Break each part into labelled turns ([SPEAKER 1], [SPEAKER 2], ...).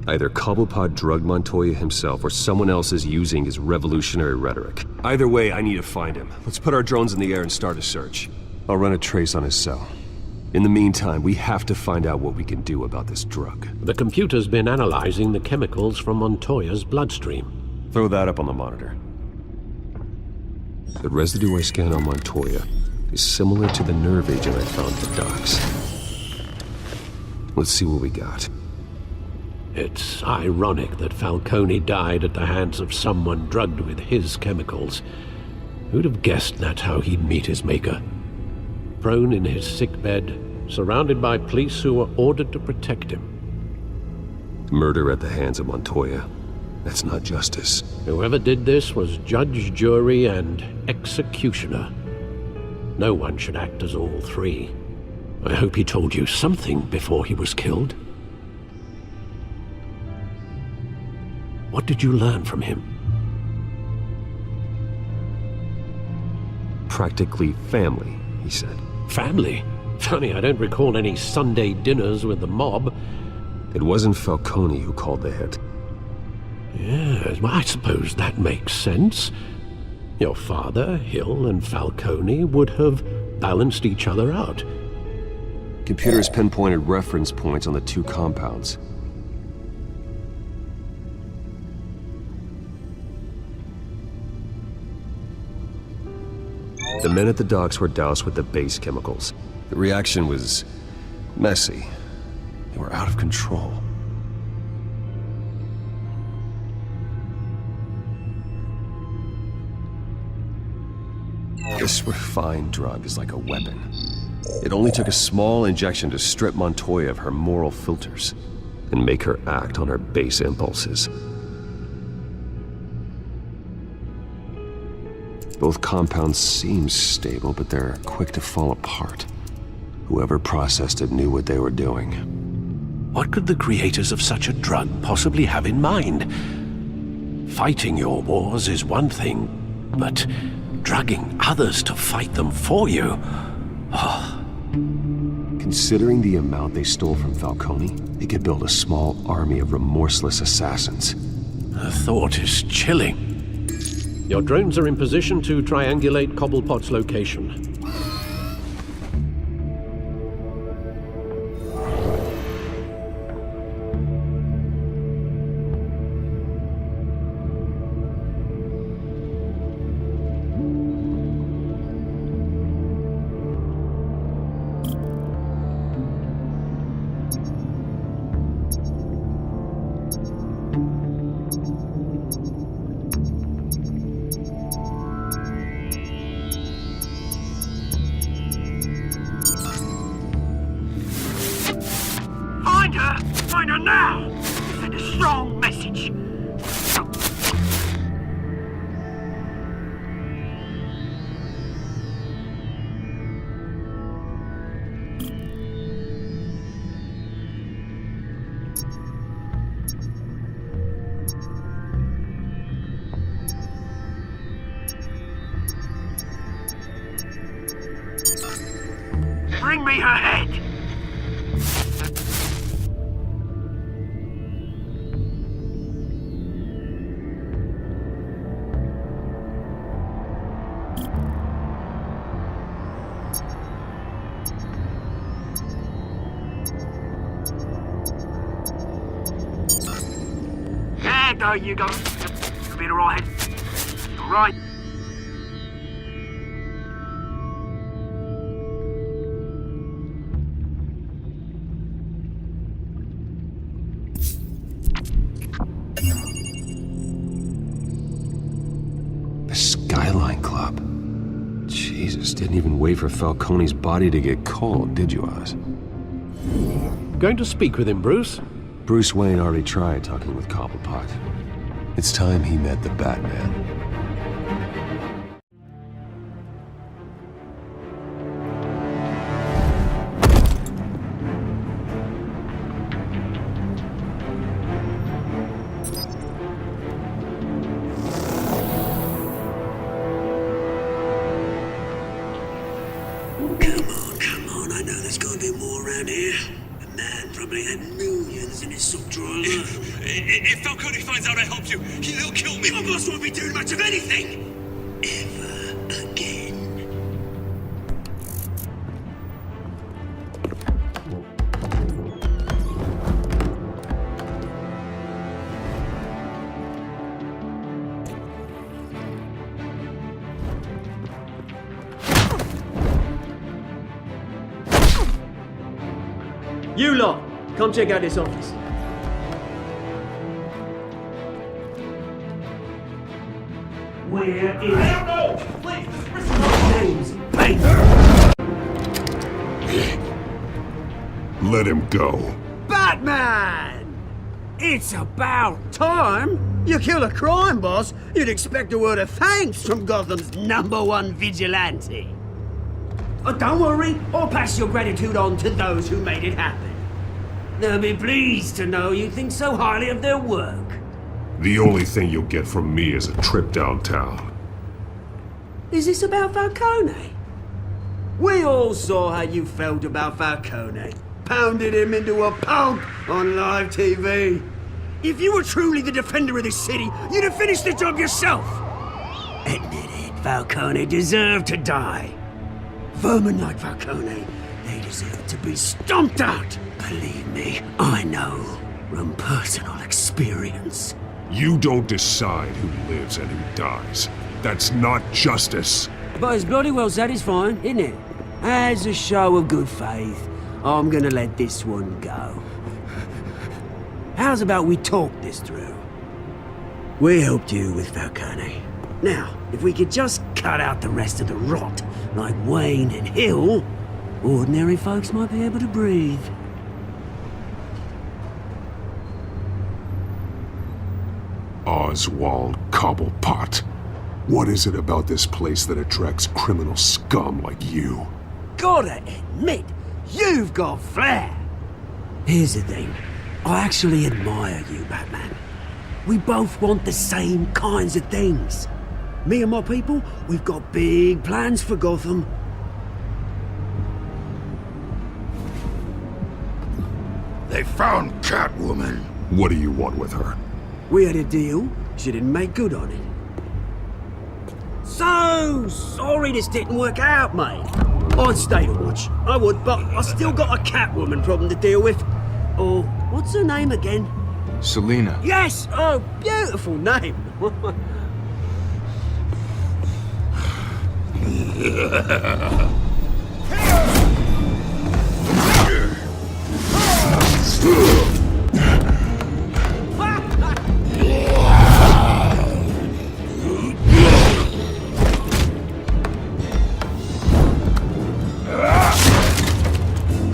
[SPEAKER 1] Either Cobblepot drugged Montoya himself or someone else is using his revolutionary rhetoric. Either way, I need to find him. Let's put our drones in the air and start a search. I'll run a trace on his cell. In the meantime, we have to find out what we can do about this drug.
[SPEAKER 2] The computer's been analyzing the chemicals from Montoya's bloodstream.
[SPEAKER 1] Throw that up on the monitor. The residue I scanned on Montoya is similar to the nerve agent I found at the docks. Let's see what we got.
[SPEAKER 2] It's ironic that Falcone died at the hands of someone drugged with his chemicals. Who'd have guessed that's how he'd meet his maker? Prone in his sickbed, surrounded by police who were ordered to protect him.
[SPEAKER 1] Murder at the hands of Montoya. That's not justice.
[SPEAKER 2] Whoever did this was judge, jury, and executioner. No one should act as all three. I hope he told you something before he was killed. What did you learn from him?
[SPEAKER 1] Practically family, he said.
[SPEAKER 2] Family? Funny, I don't recall any Sunday dinners with the mob.
[SPEAKER 1] It wasn't Falcone who called the hit.
[SPEAKER 2] Yes, well, I suppose that makes sense. Your father, Hill, and Falcone would have balanced each other out.
[SPEAKER 1] Computers pinpointed reference points on the two compounds. The men at the docks were doused with the base chemicals. The reaction was messy. They were out of control. This refined drug is like a weapon. It only took a small injection to strip Montoya of her moral filters and make her act on her base impulses. Both compounds seem stable, but they're quick to fall apart. Whoever processed it knew what they were doing.
[SPEAKER 2] What could the creators of such a drug possibly have in mind? Fighting your wars is one thing, but drugging others to fight them for you? Oh.
[SPEAKER 1] Considering the amount they stole from Falcone, they could build a small army of remorseless assassins.
[SPEAKER 2] The thought is chilling. Your drones are in position to triangulate Cobblepot's location.
[SPEAKER 3] Find her now! Send a strong message. Bring me her head! There you go. You'll be alright. Alright.
[SPEAKER 1] The Skyline Club. Jesus, didn't even wait for Falcone's body to get cold, did you, Oz?
[SPEAKER 2] Going to speak with him, Bruce?
[SPEAKER 1] Bruce Wayne already tried talking with Cobblepot. It's time he met the Batman.
[SPEAKER 4] Come on, I know there's gotta be more around here. The man probably had millions Isn't it some drama?
[SPEAKER 5] If Falcone finds out I helped you, he'll kill me.
[SPEAKER 4] My boss won't be doing much of anything! Ever again.
[SPEAKER 6] You lot, come check out this office.
[SPEAKER 3] Where is...
[SPEAKER 5] I don't know! Please, this is
[SPEAKER 3] Name's Baker!
[SPEAKER 7] Let him go.
[SPEAKER 6] Batman! It's about time. You kill a crime boss, you'd expect a word of thanks from Gotham's #1 vigilante. Oh, don't worry, I'll pass your gratitude on to those who made it happen. They'll be pleased to know you think so highly of their work.
[SPEAKER 7] The only thing you'll get from me is a trip downtown.
[SPEAKER 6] Is this about Falcone? We all saw how you felt about Falcone. Pounded him into a pulp on live TV. If you were truly the defender of this city, you'd have finished the job yourself. Admit it, Falcone deserved to die. Vermin like Falcone, they deserve to be stomped out. Believe me, I know from personal experience.
[SPEAKER 7] You don't decide who lives and who dies. That's not justice.
[SPEAKER 6] But it's bloody well satisfying, isn't it? As a show of good faith, I'm gonna let this one go. How's about we talk this through? We helped you with Falcone. Now, if we could just cut out the rest of the rot, like Wayne and Hill, ordinary folks might be able to breathe.
[SPEAKER 7] Oswald Cobblepot. What is it about this place that attracts criminal scum like you?
[SPEAKER 6] Gotta admit, you've got flair. Here's the thing. I actually admire you, Batman. We both want the same kinds of things. Me and my people, we've got big plans for Gotham.
[SPEAKER 4] They found Catwoman.
[SPEAKER 7] What do you want with her?
[SPEAKER 6] We had a deal. She didn't make good on it. So sorry this didn't work out, mate. I'd stay to watch. I would, but I still got a Catwoman problem to deal with. Oh, what's her name again?
[SPEAKER 8] Selina.
[SPEAKER 6] Yes! Oh, beautiful name.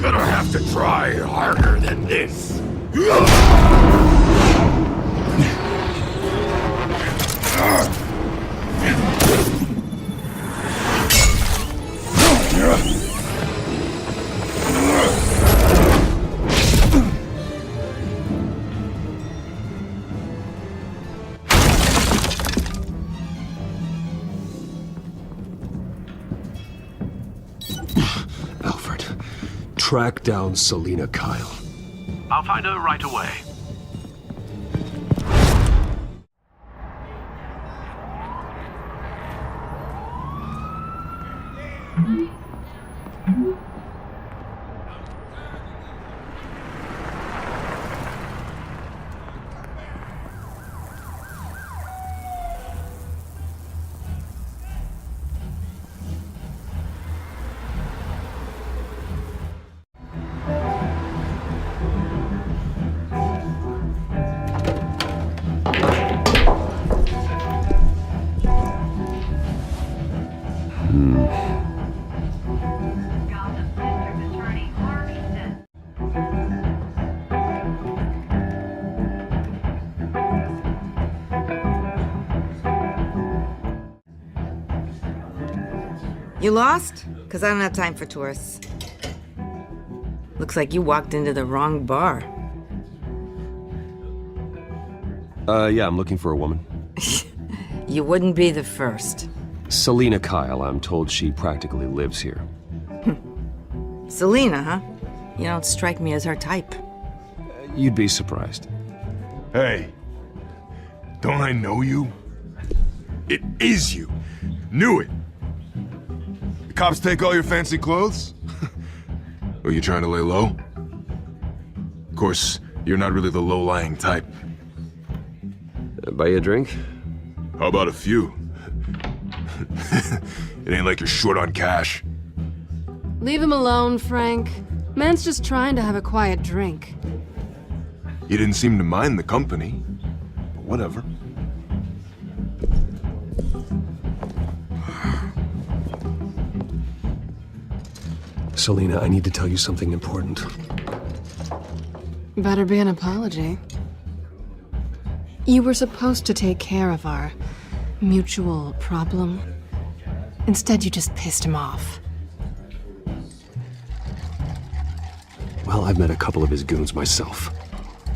[SPEAKER 4] Gonna have to try harder than this.
[SPEAKER 1] Alfred, track down Selina Kyle.
[SPEAKER 3] I'll find her right away.
[SPEAKER 9] You lost? Because I don't have time for tourists. Looks like you walked into the wrong bar.
[SPEAKER 1] Yeah, I'm looking for a woman.
[SPEAKER 9] You wouldn't be the first.
[SPEAKER 1] Selina Kyle, I'm told she practically lives here.
[SPEAKER 9] Selina, huh? You don't strike me as her type.
[SPEAKER 1] You'd be surprised.
[SPEAKER 4] Hey, don't I know you? It is you. Knew it. The cops take all your fancy clothes? Are you trying to lay low? Of course, you're not really the low-lying type.
[SPEAKER 1] Buy you a drink?
[SPEAKER 4] How about a few? It ain't like you're short on cash.
[SPEAKER 8] Leave him alone, Frank. Man's just trying to have a quiet drink.
[SPEAKER 4] You didn't seem to mind the company. But whatever.
[SPEAKER 1] Selina, I need to tell you something important.
[SPEAKER 8] Better be an apology. You were supposed to take care of our mutual problem. Instead, you just pissed him off.
[SPEAKER 1] Well, I've met a couple of his goons myself.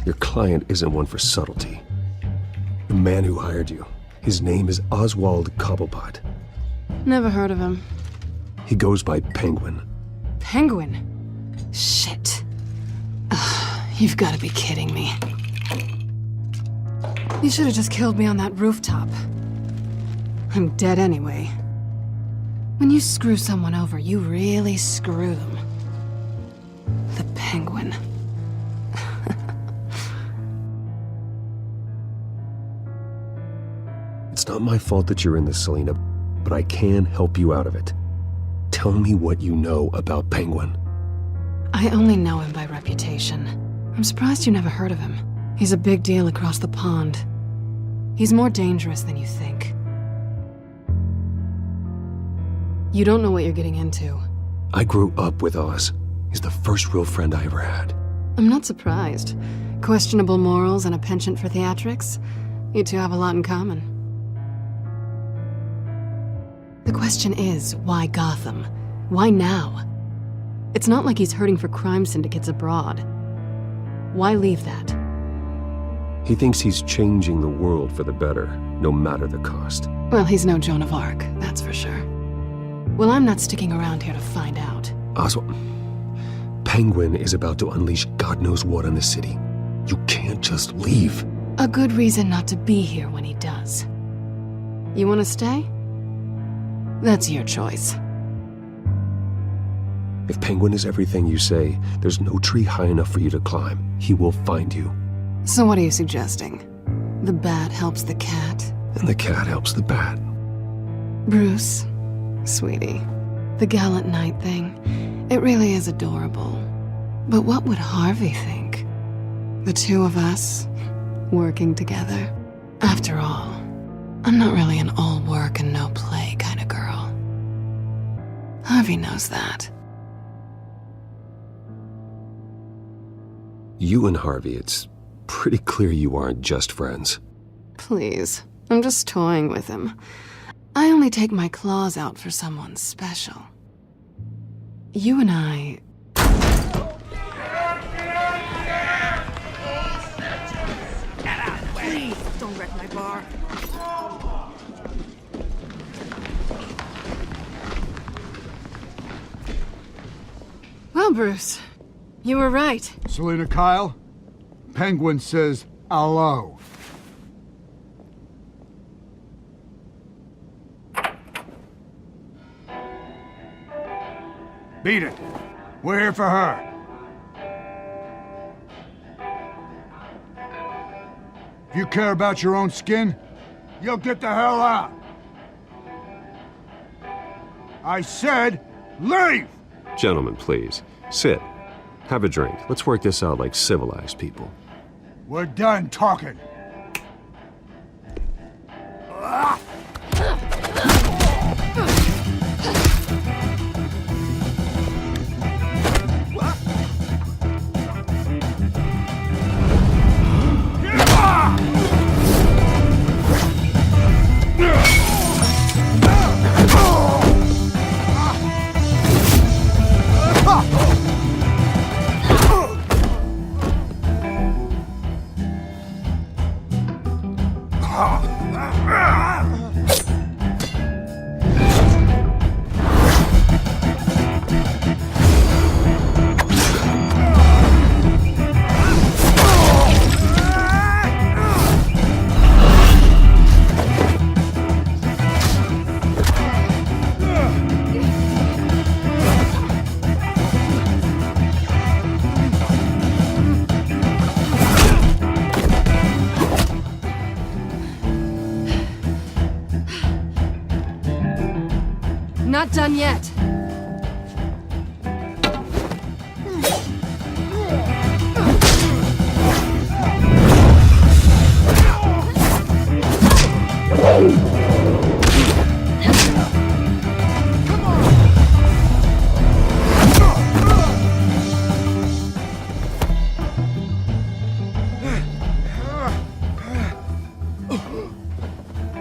[SPEAKER 1] Your client isn't one for subtlety. The man who hired you, his name is Oswald Cobblepot.
[SPEAKER 8] Never heard of him.
[SPEAKER 1] He goes by Penguin.
[SPEAKER 8] Penguin? Shit. Ugh, you've got to be kidding me. You should have just killed me on that rooftop. I'm dead anyway. When you screw someone over, you really screw them. The Penguin.
[SPEAKER 1] It's not my fault that you're in this, Selina, but I can help you out of it. Tell me what you know about Penguin.
[SPEAKER 8] I only know him by reputation. I'm surprised you never heard of him. He's a big deal across the pond. He's more dangerous than you think. You don't know what you're getting into.
[SPEAKER 1] I grew up with Oz. He's the first real friend I ever had.
[SPEAKER 8] I'm not surprised. Questionable morals and a penchant for theatrics. You two have a lot in common. The question is, why Gotham? Why now? It's not like he's hurting for crime syndicates abroad. Why leave that?
[SPEAKER 1] He thinks he's changing the world for the better, no matter the cost.
[SPEAKER 8] Well, he's no Joan of Arc, that's for sure. Well, I'm not sticking around here to find out.
[SPEAKER 1] Oswald, Penguin is about to unleash God knows what on the city. You can't just leave.
[SPEAKER 8] A good reason not to be here when he does. You want to stay? That's your choice.
[SPEAKER 1] If Penguin is everything you say, there's no tree high enough for you to climb. He will find you.
[SPEAKER 8] So what are you suggesting? The bat helps the cat?
[SPEAKER 1] And the cat helps the bat.
[SPEAKER 8] Bruce, sweetie, the gallant knight thing, it really is adorable. But what would Harvey think? The two of us, working together? After all, I'm not really an all work and no play kind of girl. Harvey knows that.
[SPEAKER 1] You and Harvey, it's pretty clear you aren't just friends.
[SPEAKER 8] Please, I'm just toying with him. I only take my claws out for someone special. You and I...
[SPEAKER 9] Please, don't wreck my bar.
[SPEAKER 8] Well, Bruce, you were right.
[SPEAKER 10] Selina Kyle, Penguin says hello. Beat it. We're here for her. If you care about your own skin, you'll get the hell out. I said, leave!
[SPEAKER 1] Gentlemen, please. Sit. Have a drink. Let's work this out like civilized people.
[SPEAKER 10] We're done talking.
[SPEAKER 8] Not done yet.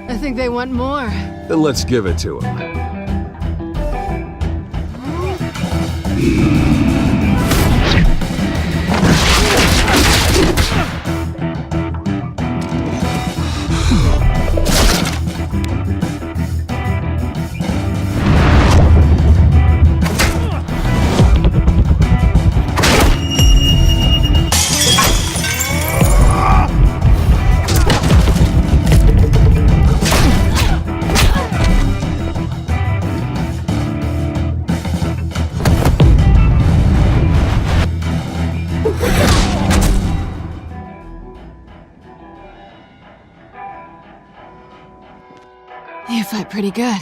[SPEAKER 8] I think they want more.
[SPEAKER 1] Then let's give it to him.
[SPEAKER 8] You fight pretty good.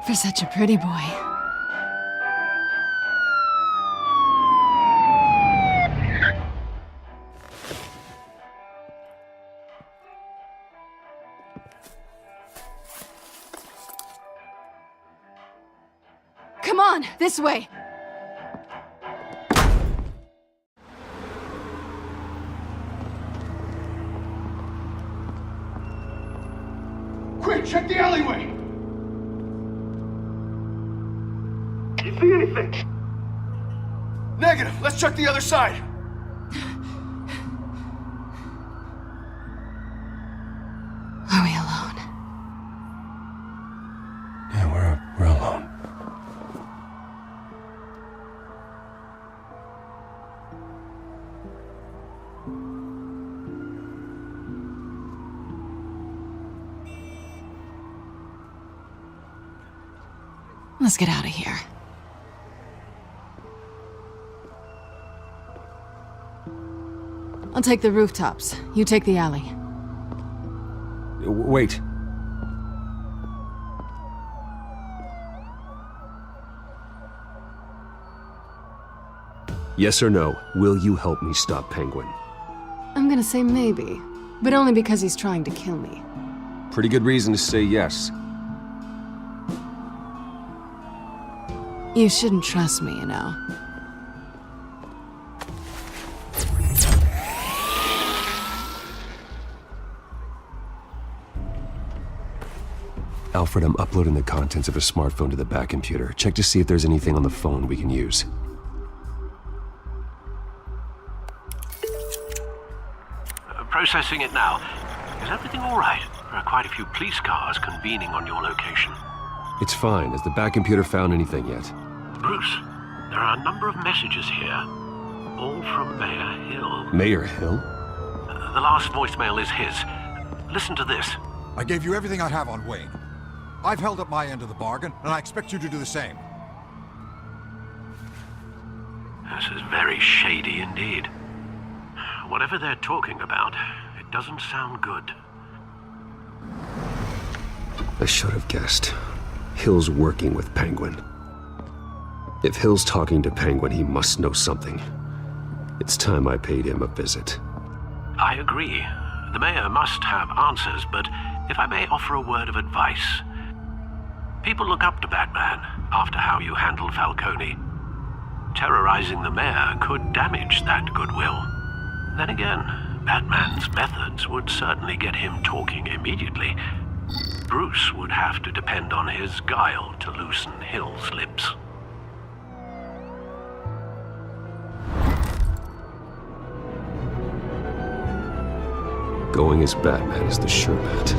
[SPEAKER 8] For such a pretty boy. Come on, this way!
[SPEAKER 10] Quick, check the alleyway!
[SPEAKER 3] You see anything?
[SPEAKER 10] Negative. Let's check the other side.
[SPEAKER 8] Are we alone?
[SPEAKER 1] Yeah, we're alone.
[SPEAKER 8] Let's get out of here. I'll take the rooftops. You take the alley.
[SPEAKER 1] Wait. Yes or no, will you help me stop Penguin?
[SPEAKER 8] I'm gonna say maybe, but only because he's trying to kill me.
[SPEAKER 1] Pretty good reason to say yes.
[SPEAKER 8] You shouldn't trust me, you know.
[SPEAKER 1] Alfred, I'm uploading the contents of a smartphone to the back computer. Check to see if there's anything on the phone we can use.
[SPEAKER 2] Processing it now. Is everything all right? There are quite a few police cars convening on your location.
[SPEAKER 1] It's fine. Has the back computer found anything yet?
[SPEAKER 2] Bruce, there are a number of messages here. All from Mayor Hill.
[SPEAKER 1] Mayor Hill?
[SPEAKER 2] The last voicemail is his. Listen to this.
[SPEAKER 11] I gave you everything I have on Wayne. I've held up my end of the bargain, and I expect you to do the same.
[SPEAKER 2] This is very shady indeed. Whatever they're talking about, it doesn't sound good.
[SPEAKER 1] I should have guessed. Hill's working with Penguin. If Hill's talking to Penguin, he must know something. It's time I paid him a visit.
[SPEAKER 2] I agree. The mayor must have answers, but if I may offer a word of advice. People look up to Batman after how you handled Falcone. Terrorizing the mayor could damage that goodwill. Then again, Batman's methods would certainly get him talking immediately. Bruce would have to depend on his guile to loosen Hill's lips.
[SPEAKER 1] Going as Batman is the sure bet.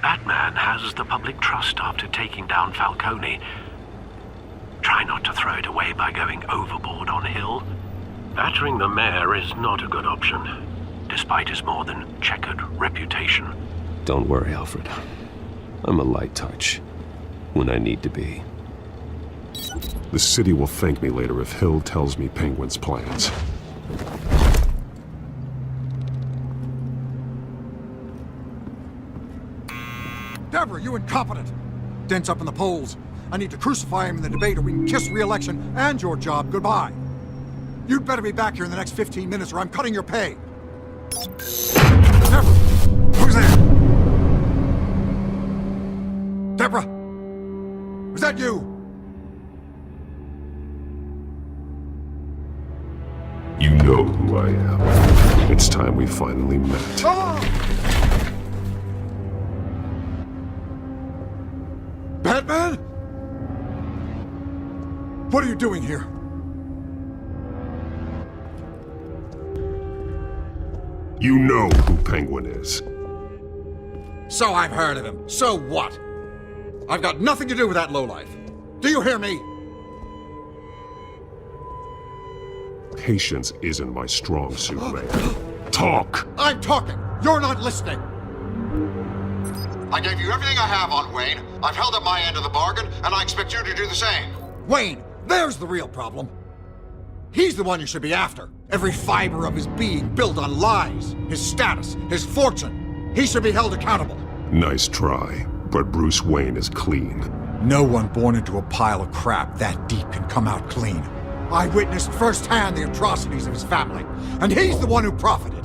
[SPEAKER 2] Batman has the public trust after taking down Falcone. Try not to throw it away by going overboard on Hill. Battering the mayor is not a good option, despite his more than checkered reputation.
[SPEAKER 1] Don't worry, Alfred. I'm a light touch. When I need to be.
[SPEAKER 7] The city will thank me later if Hill tells me Penguin's plans.
[SPEAKER 11] Deborah, you incompetent! Dent's up in the polls. I need to crucify him in the debate or we can kiss re-election and your job goodbye. You'd better be back here in the next 15 minutes or I'm cutting your pay. Deborah! Who's there? Deborah! Was that you?
[SPEAKER 7] You know who I am. It's time we finally met.
[SPEAKER 11] Batman? What are you doing here?
[SPEAKER 7] You know who Penguin is.
[SPEAKER 11] So I've heard of him. So what? I've got nothing to do with that lowlife. Do you hear me?
[SPEAKER 7] Patience isn't my strong suit, Mayor. Talk!
[SPEAKER 11] I'm talking! You're not listening! I gave you everything I have on Wayne. I've held up my end of the bargain, and I expect you to do the same. Wayne, there's the real problem. He's the one you should be after. Every fiber of his being built on lies. His status, his fortune. He should be held accountable.
[SPEAKER 7] Nice try, but Bruce Wayne is clean.
[SPEAKER 11] No one born into a pile of crap that deep can come out clean. I witnessed firsthand the atrocities of his family, and he's the one who profited.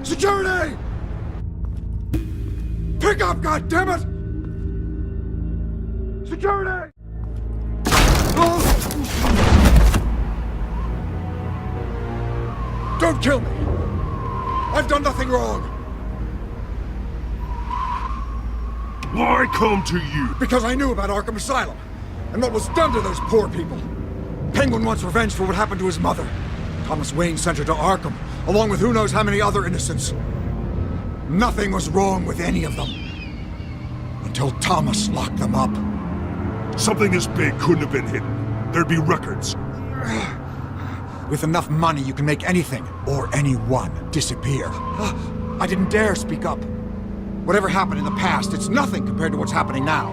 [SPEAKER 11] Security! Pick up, goddammit! Security! Don't kill me! I've done nothing wrong!
[SPEAKER 7] Why come to you?
[SPEAKER 11] Because I knew about Arkham Asylum, and what was done to those poor people. Penguin wants revenge for what happened to his mother. Thomas Wayne sent her to Arkham, along with who knows how many other innocents. Nothing was wrong with any of them. Until Thomas locked them up.
[SPEAKER 7] Something this big couldn't have been hidden. There'd be records.
[SPEAKER 11] With enough money, you can make anything, or anyone, disappear. I didn't dare speak up. Whatever happened in the past, it's nothing compared to what's happening now.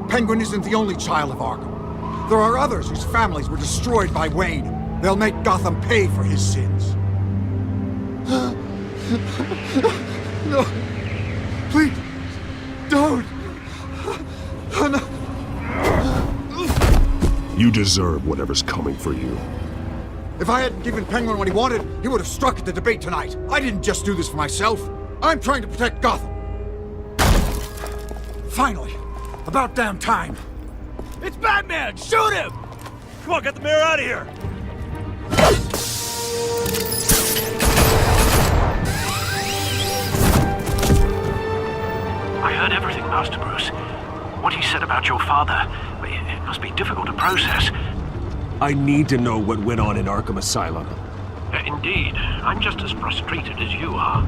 [SPEAKER 11] Penguin isn't the only child of Arkham. There are others whose families were destroyed by Wayne. They'll make Gotham pay for his sins. No. Please. Don't. No.
[SPEAKER 7] You deserve whatever's coming for you.
[SPEAKER 11] If I hadn't given Penguin what he wanted, he would have struck at the debate tonight. I didn't just do this for myself. I'm trying to protect Gotham. Finally. About damn time.
[SPEAKER 5] It's Batman! Shoot him! Come on, get the mayor out of here!
[SPEAKER 2] I heard everything, Master Bruce. What he said about your father, it must be difficult to process.
[SPEAKER 1] I need to know what went on in Arkham Asylum.
[SPEAKER 2] Indeed. I'm just as frustrated as you are.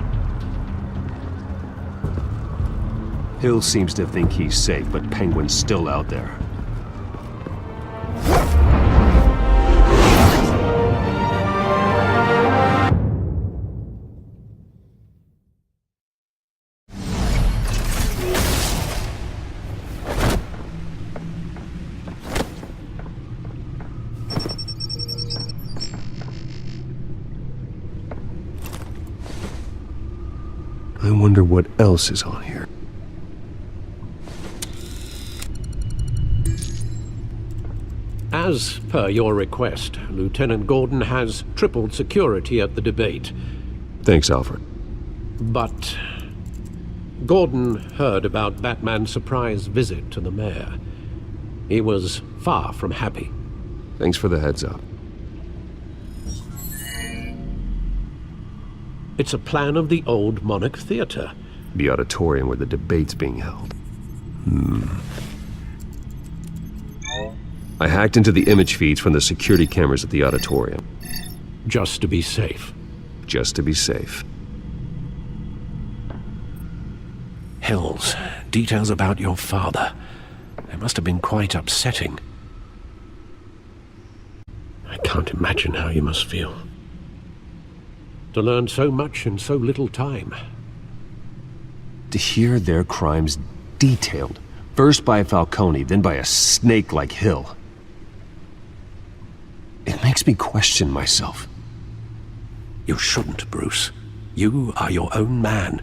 [SPEAKER 1] Hill seems to think he's safe, but Penguin's still out there. I wonder what else is on here.
[SPEAKER 2] As per your request, Lieutenant Gordon has tripled security at the debate.
[SPEAKER 1] Thanks, Alfred.
[SPEAKER 2] But Gordon heard about Batman's surprise visit to the mayor. He was far from happy.
[SPEAKER 1] Thanks for the heads up.
[SPEAKER 2] It's a plan of the old Monarch Theater.
[SPEAKER 1] The auditorium where the debate's being held. I hacked into the image feeds from the security cameras at the auditorium.
[SPEAKER 2] Just to be safe.
[SPEAKER 1] Just to be safe.
[SPEAKER 2] Hills, details about your father. They must have been quite upsetting. I can't imagine how you must feel. To learn so much in so little time.
[SPEAKER 1] To hear their crimes detailed, first by Falcone, then by a snake like Hill. It makes me question myself.
[SPEAKER 2] You shouldn't, Bruce. You are your own man.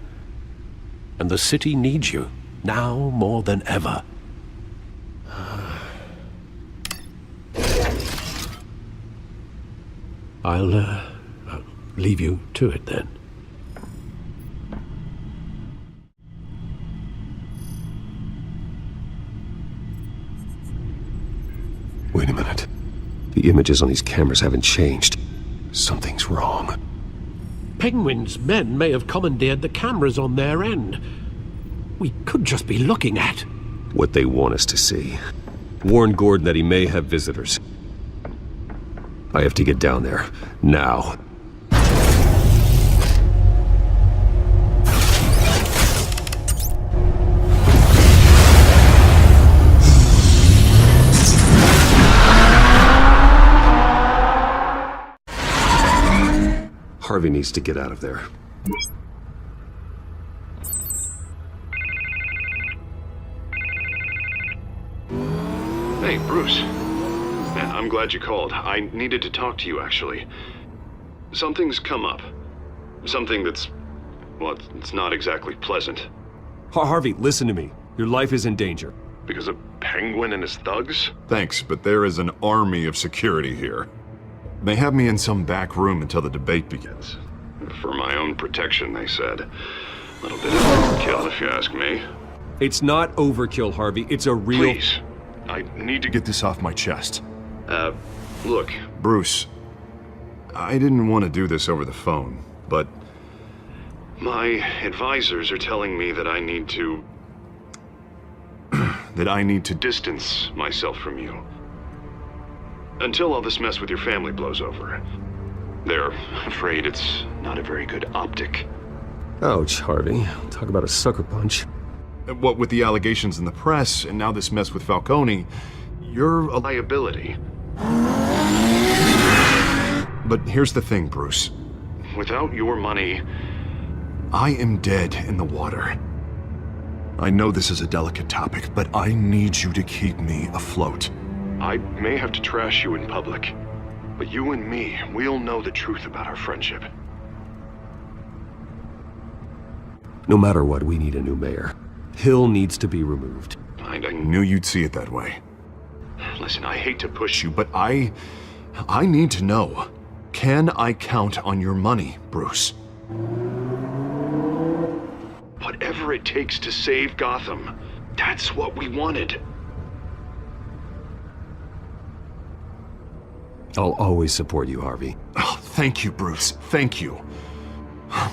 [SPEAKER 2] And the city needs you, now more than ever. I'll leave you to it then.
[SPEAKER 1] Wait a minute. The images on these cameras haven't changed. Something's wrong.
[SPEAKER 2] Penguin's men may have commandeered the cameras on their end. We could just be looking at
[SPEAKER 1] what they want us to see. Warn Gordon that he may have visitors. I have to get down there, now. Harvey needs to get out of there.
[SPEAKER 12] Hey, Bruce. Man, I'm glad you called. I needed to talk to you, actually. Something's come up. Something that's... well, it's not exactly pleasant.
[SPEAKER 1] Harvey, listen to me. Your life is in danger.
[SPEAKER 12] Because of Penguin and his thugs?
[SPEAKER 4] Thanks, but there is an army of security here. They have me in some back room until the debate begins.
[SPEAKER 12] For my own protection, they said. A little bit of overkill, if you ask me.
[SPEAKER 1] It's not overkill, Harvey. It's a real...
[SPEAKER 12] Please. I need to
[SPEAKER 4] Get this off my chest.
[SPEAKER 12] Look.
[SPEAKER 4] Bruce, I didn't want to do this over the phone, but...
[SPEAKER 12] my advisors are telling me that I need to...
[SPEAKER 4] that I need to
[SPEAKER 12] distance myself from you. Until all this mess with your family blows over. They're afraid it's not a very good optic.
[SPEAKER 1] Ouch, Harvey. Talk about a sucker punch.
[SPEAKER 4] What with the allegations in the press, and now this mess with Falcone, you're a
[SPEAKER 12] liability.
[SPEAKER 4] But here's the thing, Bruce.
[SPEAKER 12] Without your money...
[SPEAKER 4] I am dead in the water. I know this is a delicate topic, but I need you to keep me afloat.
[SPEAKER 12] I may have to trash you in public, but you and me, we'll know the truth about our friendship.
[SPEAKER 1] No matter what, we need a new mayor. Hill needs to be removed.
[SPEAKER 12] I
[SPEAKER 4] knew you'd see it that way.
[SPEAKER 12] Listen, I hate to push you,
[SPEAKER 4] But I need to know. Can I count on your money, Bruce?
[SPEAKER 12] whatever it takes to save Gotham. That's what we wanted.
[SPEAKER 1] I'll always support you, Harvey.
[SPEAKER 4] Oh, thank you, Bruce. Thank you.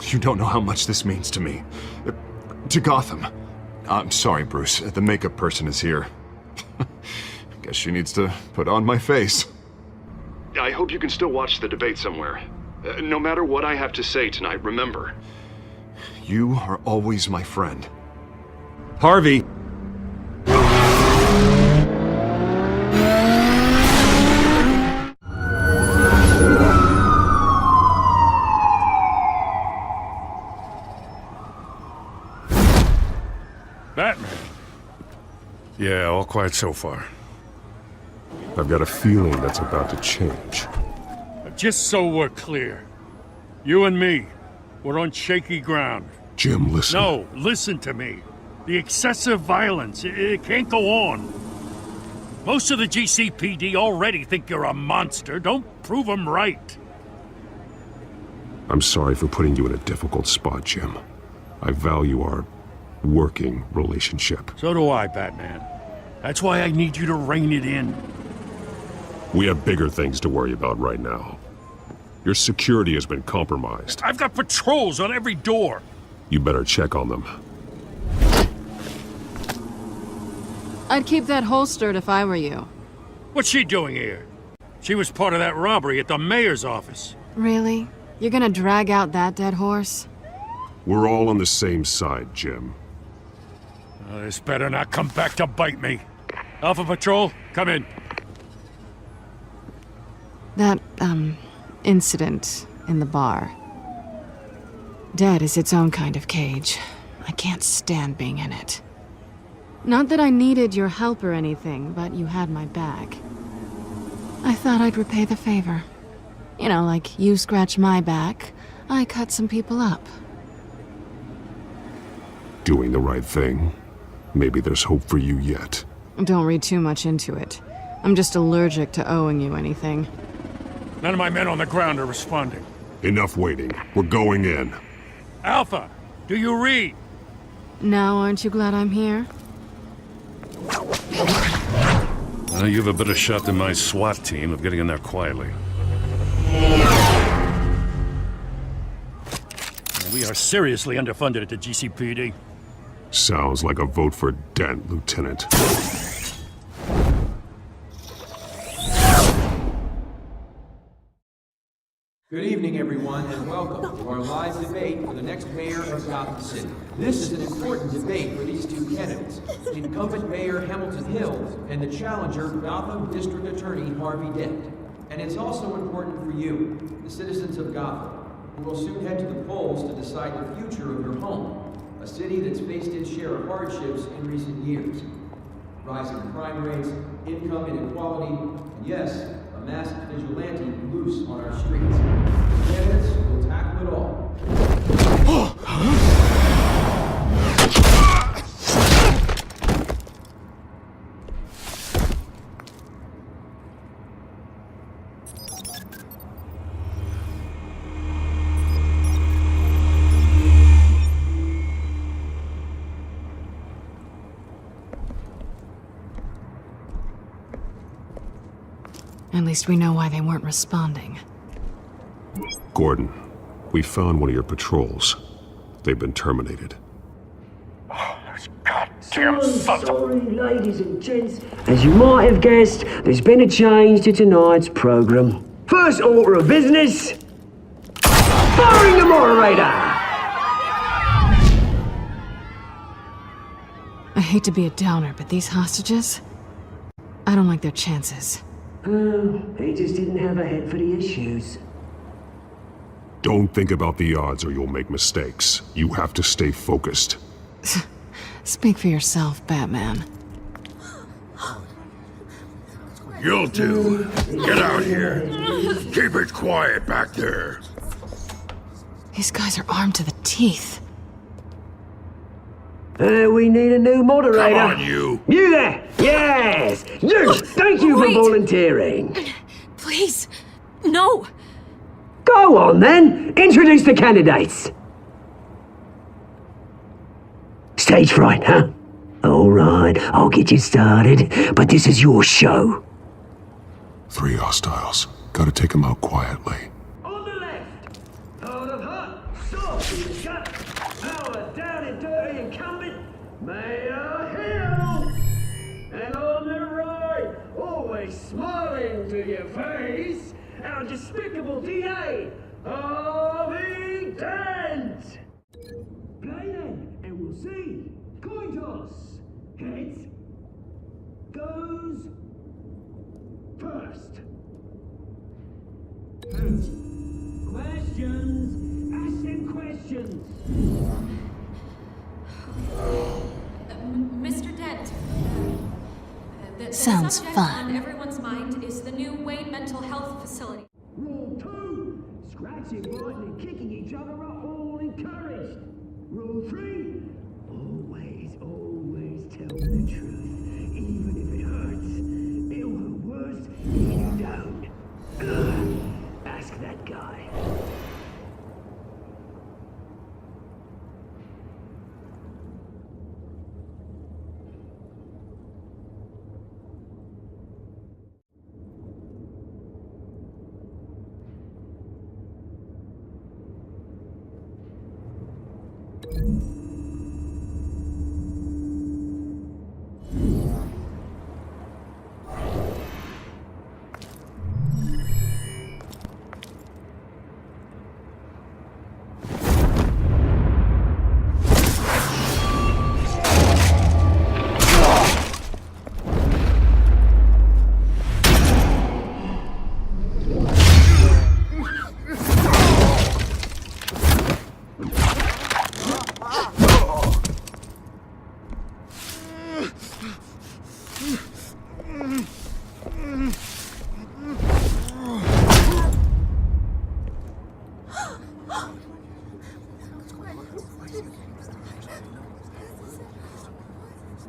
[SPEAKER 4] You don't know how much this means to me. To Gotham. I'm sorry, Bruce. The makeup person is here. Guess she needs to put on my face.
[SPEAKER 12] I hope you can still watch the debate somewhere. No matter what I have to say tonight, remember.
[SPEAKER 4] You are always my friend.
[SPEAKER 1] Harvey!
[SPEAKER 10] Batman. Yeah, all quiet so far.
[SPEAKER 7] I've got a feeling that's about to change.
[SPEAKER 10] Just so we're clear, you and me, we're on shaky ground.
[SPEAKER 7] Jim, listen.
[SPEAKER 10] No, listen to me. The excessive violence, it can't go on. Most of the GCPD already think you're a monster. Don't prove them right.
[SPEAKER 7] I'm sorry for putting you in a difficult spot, Jim. I value our working relationship.
[SPEAKER 10] So do I, Batman. That's why I need you to rein it in.
[SPEAKER 7] We have bigger things to worry about right now. Your security has been compromised.
[SPEAKER 10] I've got patrols on every door.
[SPEAKER 7] You better check on them.
[SPEAKER 8] I'd keep that holstered if I were you.
[SPEAKER 10] What's she doing here? She was part of that robbery at the mayor's office.
[SPEAKER 8] Really? You're gonna drag out that dead horse?
[SPEAKER 7] We're all on the same side, Jim.
[SPEAKER 10] This better not come back to bite me. Alpha Patrol, come in.
[SPEAKER 8] That, incident in the bar. Dead is its own kind of cage. I can't stand being in it. Not that I needed your help or anything, but you had my back. I thought I'd repay the favor. You know, like you scratch my back, I cut some people up.
[SPEAKER 7] Doing the right thing. Maybe there's hope for you yet.
[SPEAKER 8] Don't read too much into it. I'm just allergic to owing you anything.
[SPEAKER 10] None of my men on the ground are responding.
[SPEAKER 7] Enough waiting. We're going in.
[SPEAKER 10] Alpha, do you read?
[SPEAKER 8] Now aren't you glad I'm here?
[SPEAKER 5] You have a better shot than my SWAT team of getting in there quietly.
[SPEAKER 10] We are seriously underfunded at the GCPD.
[SPEAKER 7] Sounds like a vote for Dent, Lieutenant.
[SPEAKER 13] Good evening, everyone, and welcome to our live debate for the next mayor of Gotham City. This is an important debate for these two candidates, incumbent Mayor Hamilton Hill and the challenger Gotham District Attorney Harvey Dent. And it's also important for you, the citizens of Gotham, who will soon head to the polls to decide the future of your home, a city that's faced its share of hardships in recent years. Rising crime rates, income inequality, and yes, a masked vigilante loose on our streets. The candidates will tackle it all.
[SPEAKER 8] At least we know why they weren't responding.
[SPEAKER 7] Gordon, we found one of your patrols. They've been terminated.
[SPEAKER 3] Sorry, ladies and gents. As you might have guessed, there's been a change to tonight's program. First order of business, firing the moderator!
[SPEAKER 8] I hate to be a downer, but these hostages? I don't like their chances.
[SPEAKER 3] He just didn't have a head for the issues.
[SPEAKER 7] Don't think about the odds or you'll make mistakes. You have to stay focused.
[SPEAKER 8] Speak for yourself, Batman.
[SPEAKER 10] You'll do. Get out here. Keep it quiet back there.
[SPEAKER 8] These guys are armed to the teeth.
[SPEAKER 3] We need a new moderator.
[SPEAKER 10] Come on, you.
[SPEAKER 3] You there! Yes! You! Thank you for volunteering.
[SPEAKER 14] Please, no.
[SPEAKER 3] Go on, then. Introduce the candidates. Stage fright, huh? All right, I'll get you started, but this is your show.
[SPEAKER 7] 3 hostiles. Gotta take them out quietly.
[SPEAKER 3] On the left, hard of heart, soft in the gut, power down and dirty incumbent, Mayor Hill. And on the right, always smiling to your face, our despicable DA, Harvey Dent. Play then, and we'll see. Coin toss. Heads goes first. Questions? Ask them questions.
[SPEAKER 14] Mr. Dent. The
[SPEAKER 8] Sounds
[SPEAKER 14] subject
[SPEAKER 8] fun.
[SPEAKER 14] on everyone's mind is the new Wayne Mental Health Facility.
[SPEAKER 3] Rule 2. Scratching, biting, and kicking each other are all encouraged. Rule 3. Always tell the truth, even if it hurts. It'll hurt worse if you don't. Ask that guy.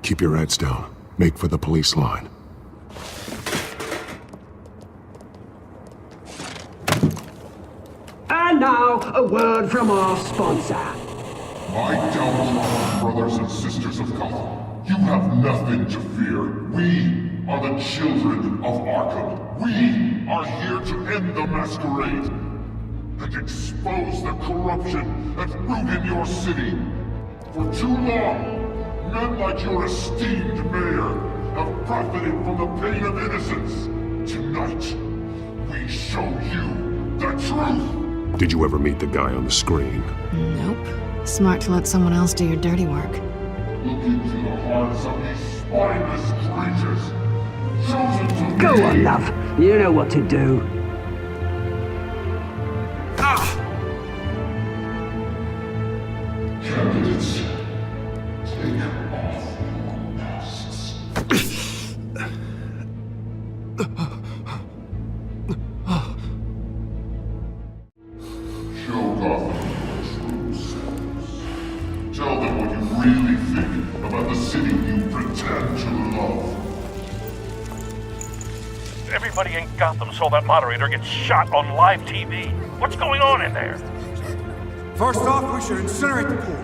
[SPEAKER 7] Keep your heads down. Make for the police line.
[SPEAKER 6] And now, a word from our sponsor.
[SPEAKER 15] My downtrodden brothers and sisters of Gotham, you have nothing to fear. We are the children of Arkham. We are here to end the masquerade and expose the corruption that root in your city. For too long, men like your esteemed mayor have profited from the pain of innocence. Tonight, we show you the truth.
[SPEAKER 7] Did you ever meet the guy on the screen?
[SPEAKER 8] Nope. Smart to let someone else do your dirty work.
[SPEAKER 15] Look into the hearts of these spineless creatures. Chosen to
[SPEAKER 6] Go
[SPEAKER 15] be.
[SPEAKER 6] on, love. You know what to do.
[SPEAKER 15] Candidates, take off your masks. Show Gotham its true selves. Tell them what you really think about the city you pretend to love.
[SPEAKER 5] Everybody in Gotham saw that moderator get shot on live TV. What's going on in there?
[SPEAKER 11] First off, we should incinerate the pool.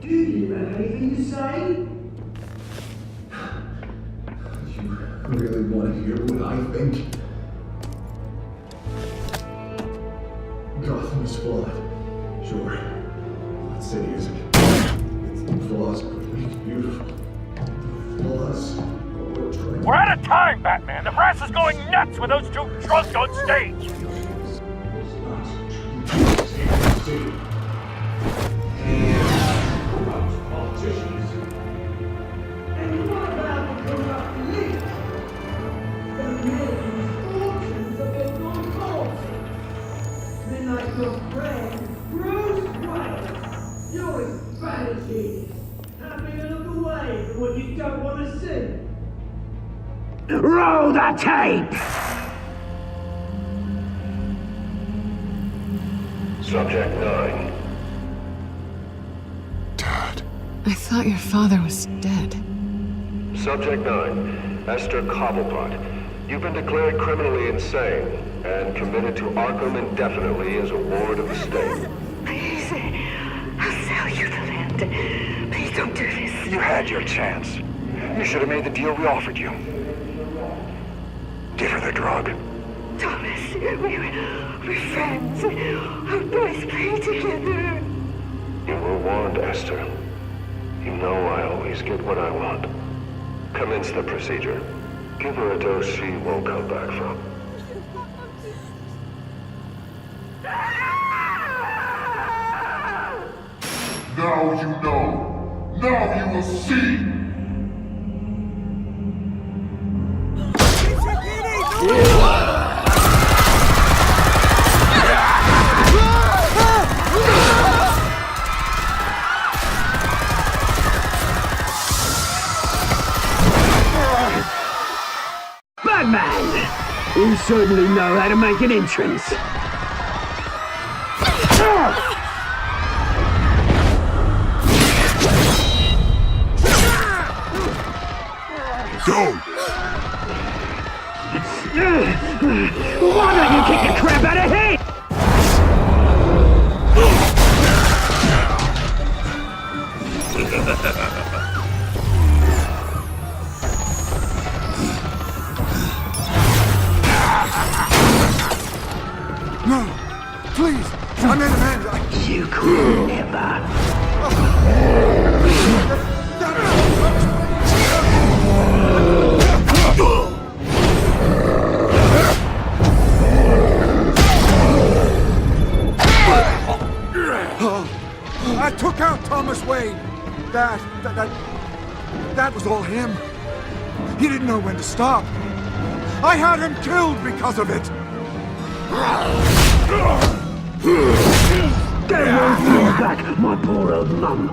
[SPEAKER 6] Do you have anything to say?
[SPEAKER 16] You really want to hear what I think? Gotham is flawed. Sure. That city isn't. Its flaws make it beautiful. Flaws are what trying.
[SPEAKER 5] We're out of time, Batman. The brass is going nuts with those two drunks on stage.
[SPEAKER 3] Politicians. And what about the corrupt elite? The millions, fortunes of their non-cause. Men like your friend, Bruce Wayne. You're as bad as he is. Having to look away from what you don't want to see.
[SPEAKER 6] Roll the tape!
[SPEAKER 12] Subject 9.
[SPEAKER 8] I thought your father was dead.
[SPEAKER 12] Subject 9. Esther Cobblepot. You've been declared criminally insane and committed to Arkham indefinitely as a ward of the state.
[SPEAKER 17] Please, I'll sell you the land. Please don't do this.
[SPEAKER 18] You had your chance. You should have made the deal we offered you. Give her the drug.
[SPEAKER 17] Thomas, we're friends. Our boys play together.
[SPEAKER 12] You were warned, Esther. You know I always get what I want. Commence the procedure. Give her a dose she won't come back from.
[SPEAKER 15] Now you know. Now you will see.
[SPEAKER 6] Batman! You certainly know how to make an entrance.
[SPEAKER 15] Go!
[SPEAKER 6] Why don't you kick the crap out of him?
[SPEAKER 11] No! Please! I made an end!
[SPEAKER 6] You could never.
[SPEAKER 11] I took out Thomas Wayne. That was all him. He didn't know when to stop. I had him killed because of it.
[SPEAKER 6] They won't bring back my poor old mum.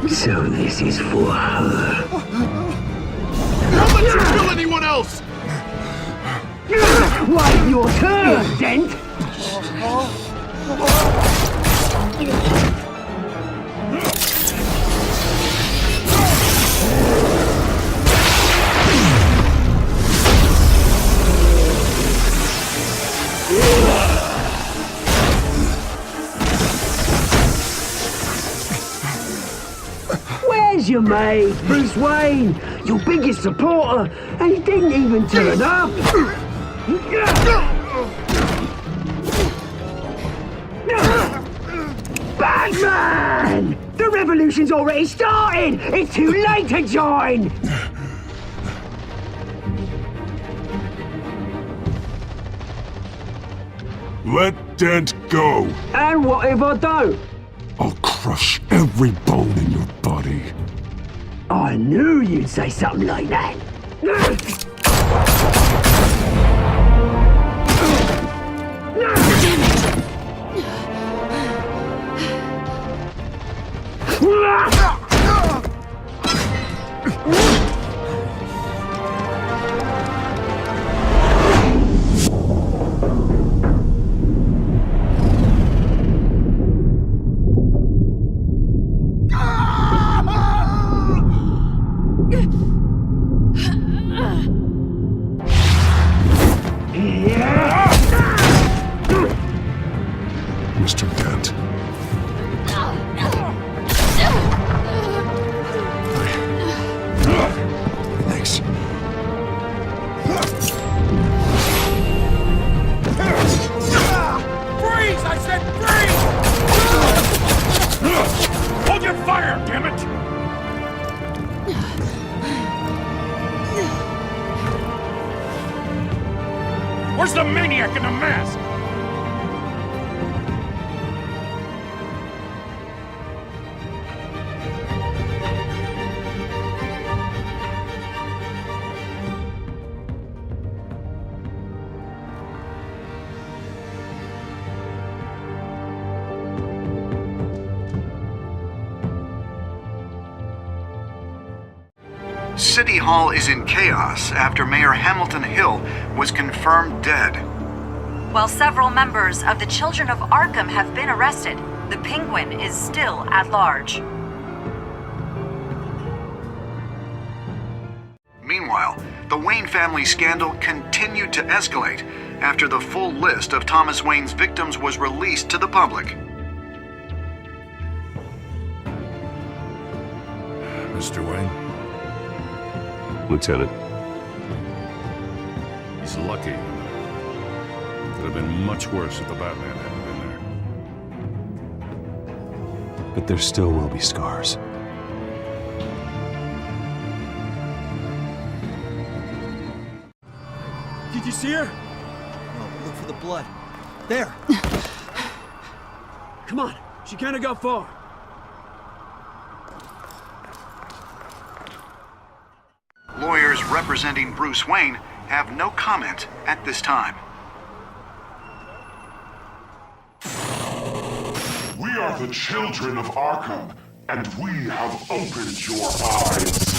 [SPEAKER 6] So this is for her.
[SPEAKER 15] Don't let you kill anyone else!
[SPEAKER 6] Wait your turn, Dent! you, mate. Bruce Wayne, your biggest supporter, and he didn't even turn up. Batman! The revolution's already started! It's too late to join!
[SPEAKER 7] Let Dent go!
[SPEAKER 6] And what if I don't?
[SPEAKER 7] I'll crush every bone in your body.
[SPEAKER 6] I knew you'd say something like that.
[SPEAKER 7] Mr. Dent.
[SPEAKER 11] Thanks.
[SPEAKER 10] Freeze! I said freeze! Hold your fire, damn it! Where's the maniac in the mask?
[SPEAKER 19] City Hall is in chaos after Mayor Hamilton Hill was confirmed dead.
[SPEAKER 20] While several members of the Children of Arkham have been arrested, the Penguin is still at large.
[SPEAKER 19] Meanwhile, the Wayne family scandal continued to escalate after the full list of Thomas Wayne's victims was released to the public.
[SPEAKER 4] Mr. Wayne?
[SPEAKER 1] Lieutenant.
[SPEAKER 4] He's lucky. Could have been much worse if the Batman hadn't been there.
[SPEAKER 1] But there still will be scars.
[SPEAKER 6] Did you see her? No, look for the blood. There. Come on, she can't have got far.
[SPEAKER 19] Lawyers representing Bruce Wayne have no comment at this time.
[SPEAKER 15] We are the children of Arkham, and we have opened your eyes.